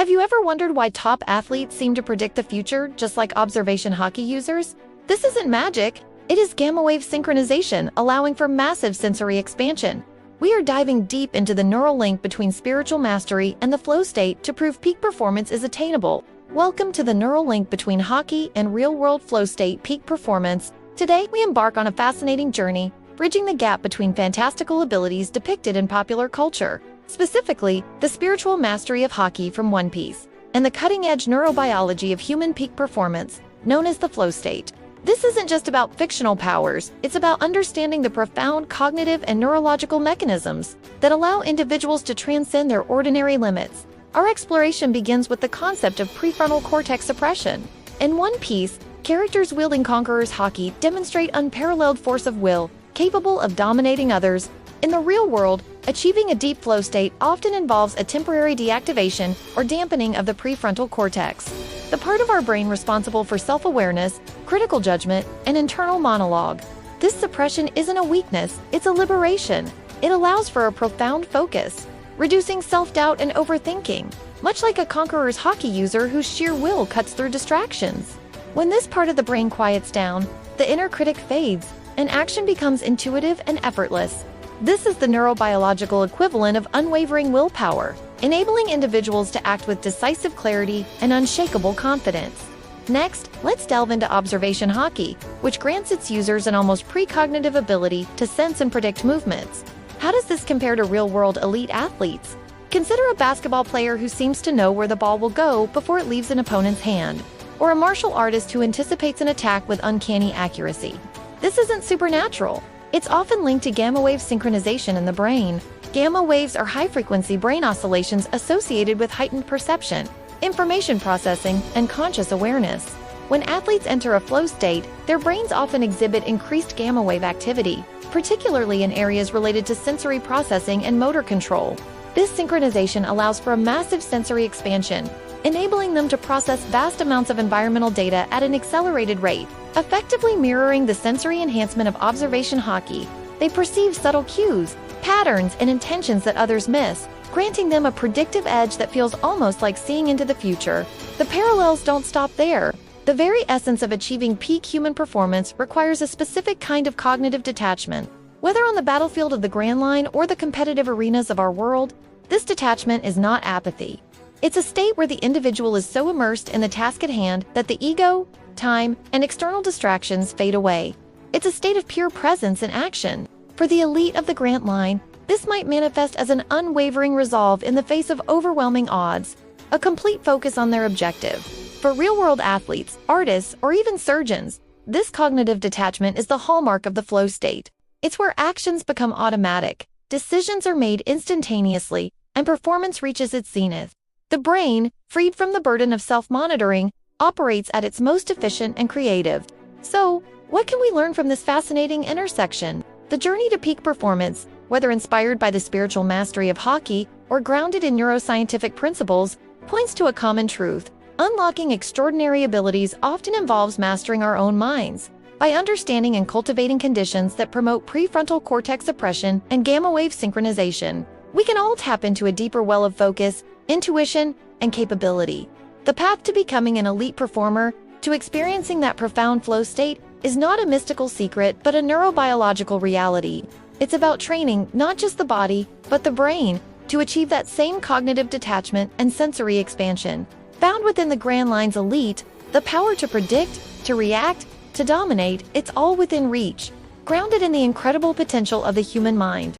Have you ever wondered why top athletes seem to predict the future just like observation Haki users? This isn't magic. It is gamma wave synchronization, allowing for massive sensory expansion. We are diving deep into the neural link between spiritual mastery and the flow state to prove peak performance is attainable. Welcome to the neural link between Haki and real-world flow state peak performance. Today, we embark on a fascinating journey, bridging the gap between fantastical abilities depicted in popular culture, specifically the spiritual mastery of Haki from One Piece, and the cutting-edge neurobiology of human peak performance, known as the flow state. This isn't just about fictional powers, it's about understanding the profound cognitive and neurological mechanisms that allow individuals to transcend their ordinary limits. Our exploration begins with the concept of prefrontal cortex suppression. In One Piece, characters wielding Conqueror's Haki demonstrate unparalleled force of will, capable of dominating others. In the real world, achieving a deep flow state often involves a temporary deactivation or dampening of the prefrontal cortex, the part of our brain responsible for self-awareness, critical judgment, and internal monologue. This suppression isn't a weakness, it's a liberation. It allows for a profound focus, reducing self-doubt and overthinking, much like a Conqueror's Haki user whose sheer will cuts through distractions. When this part of the brain quiets down, the inner critic fades, and action becomes intuitive and effortless. This is the neurobiological equivalent of unwavering willpower, enabling individuals to act with decisive clarity and unshakable confidence. Next, let's delve into observation Haki, which grants its users an almost precognitive ability to sense and predict movements. How does this compare to real-world elite athletes? Consider a basketball player who seems to know where the ball will go before it leaves an opponent's hand, or a martial artist who anticipates an attack with uncanny accuracy. This isn't supernatural. It's often linked to gamma wave synchronization in the brain. Gamma waves are high-frequency brain oscillations associated with heightened perception, information processing, and conscious awareness. When athletes enter a flow state, their brains often exhibit increased gamma wave activity, particularly in areas related to sensory processing and motor control. This synchronization allows for a massive sensory expansion, enabling them to process vast amounts of environmental data at an accelerated rate, effectively mirroring the sensory enhancement of observation Haki. They perceive subtle cues, patterns, and intentions that others miss, granting them a predictive edge that feels almost like seeing into the future. The parallels don't stop there. The very essence of achieving peak human performance requires a specific kind of cognitive detachment. Whether on the battlefield of the Grand Line or the competitive arenas of our world, this detachment is not apathy. It's a state where the individual is so immersed in the task at hand that the ego, time, and external distractions fade away. It's a state of pure presence and action. For the elite of the Grand Line, this might manifest as an unwavering resolve in the face of overwhelming odds, a complete focus on their objective. For real-world athletes, artists, or even surgeons, this cognitive detachment is the hallmark of the flow state. It's where actions become automatic, decisions are made instantaneously, and performance reaches its zenith. The brain, freed from the burden of self-monitoring, operates at its most efficient and creative. So, what can we learn from this fascinating intersection? The journey to peak performance, whether inspired by the spiritual mastery of Haki or grounded in neuroscientific principles, points to a common truth. Unlocking extraordinary abilities often involves mastering our own minds. By understanding and cultivating conditions that promote prefrontal cortex suppression and gamma wave synchronization, we can all tap into a deeper well of focus, intuition, and capability. The path to becoming an elite performer, to experiencing that profound flow state, is not a mystical secret but a neurobiological reality. It's about training not just the body, but the brain, to achieve that same cognitive detachment and sensory expansion. Found within the Grand Line's elite, the power to predict, to react, to dominate, it's all within reach, grounded in the incredible potential of the human mind.